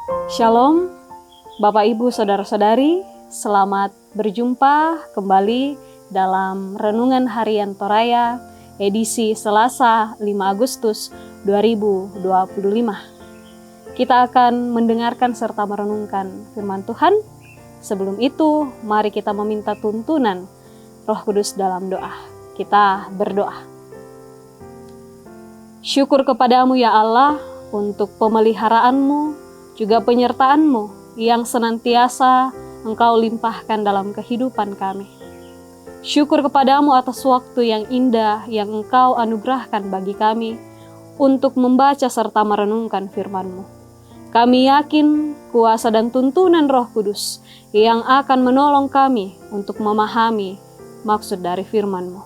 Shalom, Bapak Ibu Saudara-saudari, selamat berjumpa kembali dalam Renungan Harian Toraya edisi Selasa 5 Agustus 2025. Kita akan mendengarkan serta merenungkan firman Tuhan. Sebelum itu, mari kita meminta tuntunan Roh Kudus dalam doa. Kita berdoa. Syukur kepadamu ya Allah untuk pemeliharaanmu, juga penyertaan-Mu yang senantiasa Engkau limpahkan dalam kehidupan kami. Syukur kepadamu atas waktu yang indah yang Engkau anugerahkan bagi kami untuk membaca serta merenungkan firman-Mu. Kami yakin kuasa dan tuntunan Roh Kudus yang akan menolong kami untuk memahami maksud dari firman-Mu.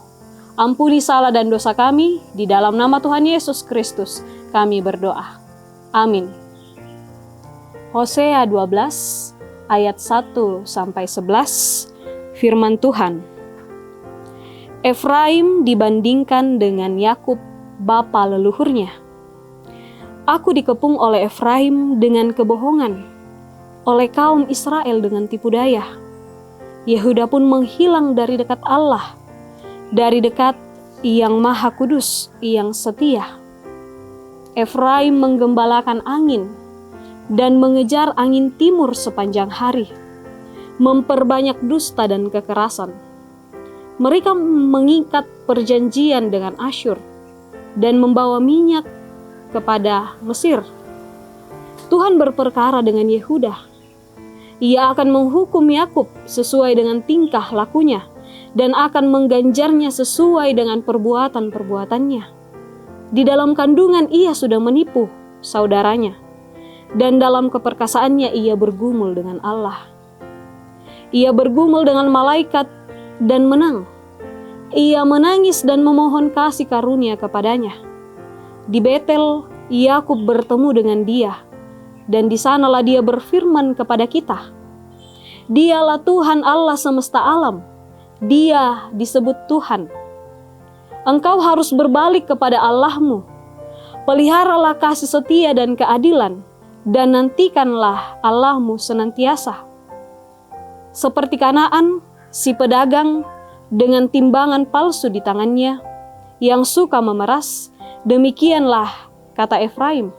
Ampuni salah dan dosa kami, di dalam nama Tuhan Yesus Kristus kami berdoa. Amin. Hosea 12 ayat 1-11, firman Tuhan. Efraim dibandingkan dengan Yakub bapa leluhurnya. Aku dikepung oleh Efraim dengan kebohongan, oleh kaum Israel dengan tipu daya. Yehuda pun menghilang dari dekat Allah, dari dekat Yang Maha Kudus, yang setia. Efraim menggembalakan angin dan mengejar angin timur sepanjang hari, memperbanyak dusta dan kekerasan. Mereka mengikat perjanjian dengan Asyur dan membawa minyak kepada Mesir. Tuhan berperkara dengan Yehuda. Ia akan menghukum Yakub sesuai dengan tingkah lakunya dan akan mengganjarnya sesuai dengan perbuatan-perbuatannya. Di dalam kandungan ia sudah menipu saudaranya, dan dalam keperkasaannya ia bergumul dengan Allah. Ia bergumul dengan malaikat dan menang. Ia menangis dan memohon kasih karunia kepadanya. Di Betel, Yakub bertemu dengan dia, dan di sanalah dia berfirman kepada kita. Dialah Tuhan Allah semesta alam. Dia disebut Tuhan. Engkau harus berbalik kepada Allahmu. Peliharalah kasih setia dan keadilan, dan nantikanlah Allahmu senantiasa. Seperti Kanaan, si pedagang dengan timbangan palsu di tangannya, yang suka memeras, demikianlah kata Efraim.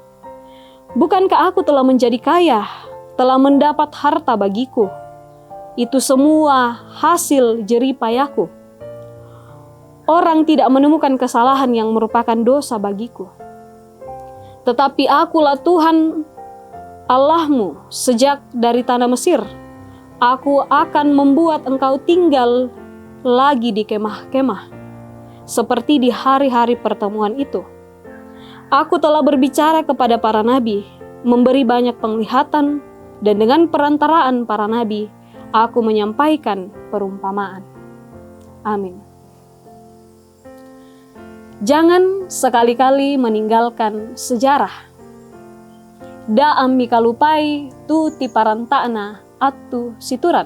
Bukankah aku telah menjadi kaya, telah mendapat harta bagiku? Itu semua hasil jerih payahku. Orang tidak menemukan kesalahan yang merupakan dosa bagiku. Tetapi akulah Tuhan Allahmu sejak dari tanah Mesir. Aku akan membuat engkau tinggal lagi di kemah-kemah, seperti di hari-hari pertemuan itu. Aku telah berbicara kepada para nabi, memberi banyak penglihatan, dan dengan perantaraan para nabi, aku menyampaikan perumpamaan. Amin. Jangan sekali-kali meninggalkan sejarah. Da ammi kalupai tu ti parantakna atu situran.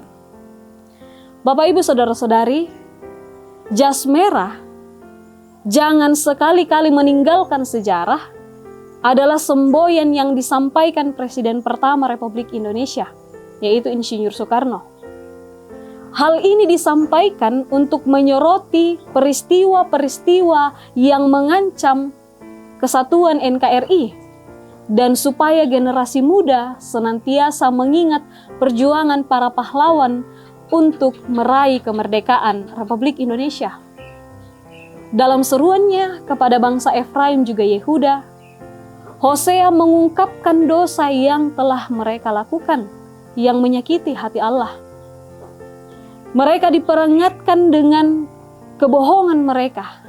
Bapak Ibu Saudara-saudari, jas merah, jangan sekali-kali meninggalkan sejarah adalah semboyan yang disampaikan Presiden pertama Republik Indonesia, yaitu Insinyur Soekarno. Hal ini disampaikan untuk menyoroti peristiwa-peristiwa yang mengancam kesatuan NKRI, dan supaya generasi muda senantiasa mengingat perjuangan para pahlawan untuk meraih kemerdekaan Republik Indonesia. Dalam seruannya kepada bangsa Efraim juga Yehuda, Hosea mengungkapkan dosa yang telah mereka lakukan, yang menyakiti hati Allah. Mereka diperingatkan dengan kebohongan mereka,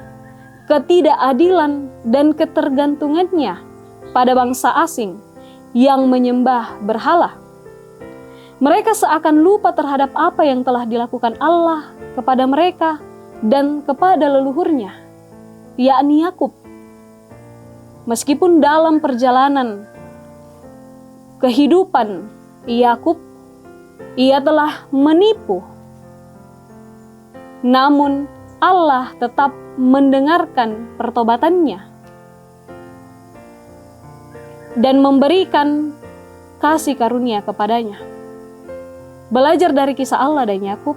ketidakadilan dan ketergantungannya pada bangsa asing yang menyembah berhala. Mereka seakan lupa terhadap apa yang telah dilakukan Allah kepada mereka dan kepada leluhurnya, yakni Yakub. Meskipun dalam perjalanan kehidupan Yakub, ia telah menipu, namun Allah tetap mendengarkan pertobatannya dan memberikan kasih karunia kepadanya. Belajar dari kisah Allah dan Yakub,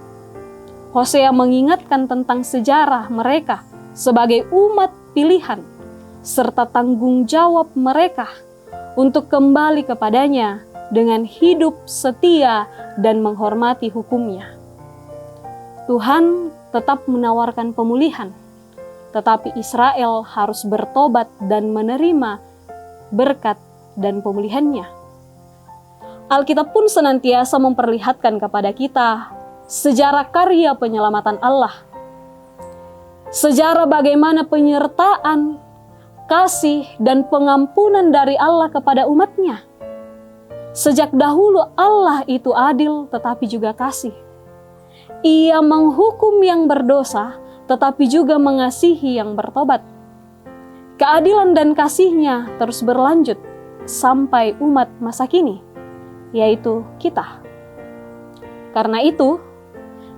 Hosea mengingatkan tentang sejarah mereka sebagai umat pilihan, serta tanggung jawab mereka untuk kembali kepadanya dengan hidup setia dan menghormati hukumnya. Tuhan tetap menawarkan pemulihan, tetapi Israel harus bertobat dan menerima berkat dan pemulihannya. Alkitab pun senantiasa memperlihatkan kepada kita sejarah karya penyelamatan Allah. Sejarah bagaimana penyertaan, kasih, dan pengampunan dari Allah kepada umatnya. Sejak dahulu Allah itu adil tetapi juga kasih. Ia menghukum yang berdosa tetapi juga mengasihi yang bertobat. Keadilan dan kasih-Nya terus berlanjut sampai umat masa kini, yaitu kita. Karena itu,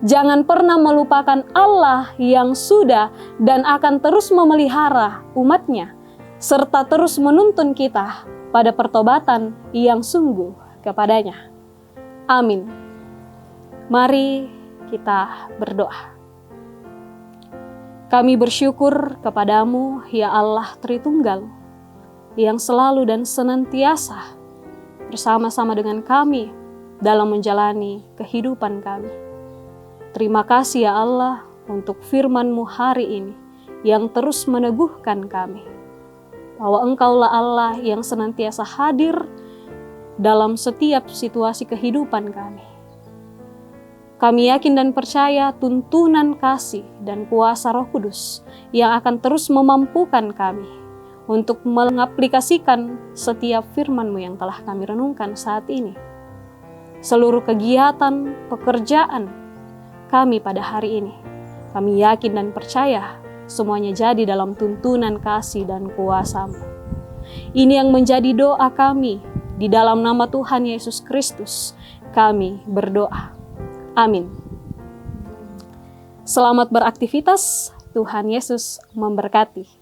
jangan pernah melupakan Allah yang sudah dan akan terus memelihara umat-Nya, serta terus menuntun kita pada pertobatan yang sungguh kepadanya. Amin. Mari kita berdoa. Kami bersyukur kepadamu, ya Allah Tritunggal, yang selalu dan senantiasa bersama-sama dengan kami dalam menjalani kehidupan kami. Terima kasih ya Allah untuk firman-Mu hari ini yang terus meneguhkan kami, bahwa Engkaulah Allah yang senantiasa hadir dalam setiap situasi kehidupan kami. Kami yakin dan percaya tuntunan kasih dan kuasa Roh Kudus yang akan terus memampukan kami untuk mengaplikasikan setiap firman-Mu yang telah kami renungkan saat ini. Seluruh kegiatan, pekerjaan kami pada hari ini, kami yakin dan percaya semuanya jadi dalam tuntunan kasih dan kuasa-Mu. Ini yang menjadi doa kami, di dalam nama Tuhan Yesus Kristus kami berdoa. Amin. Selamat beraktivitas, Tuhan Yesus memberkati.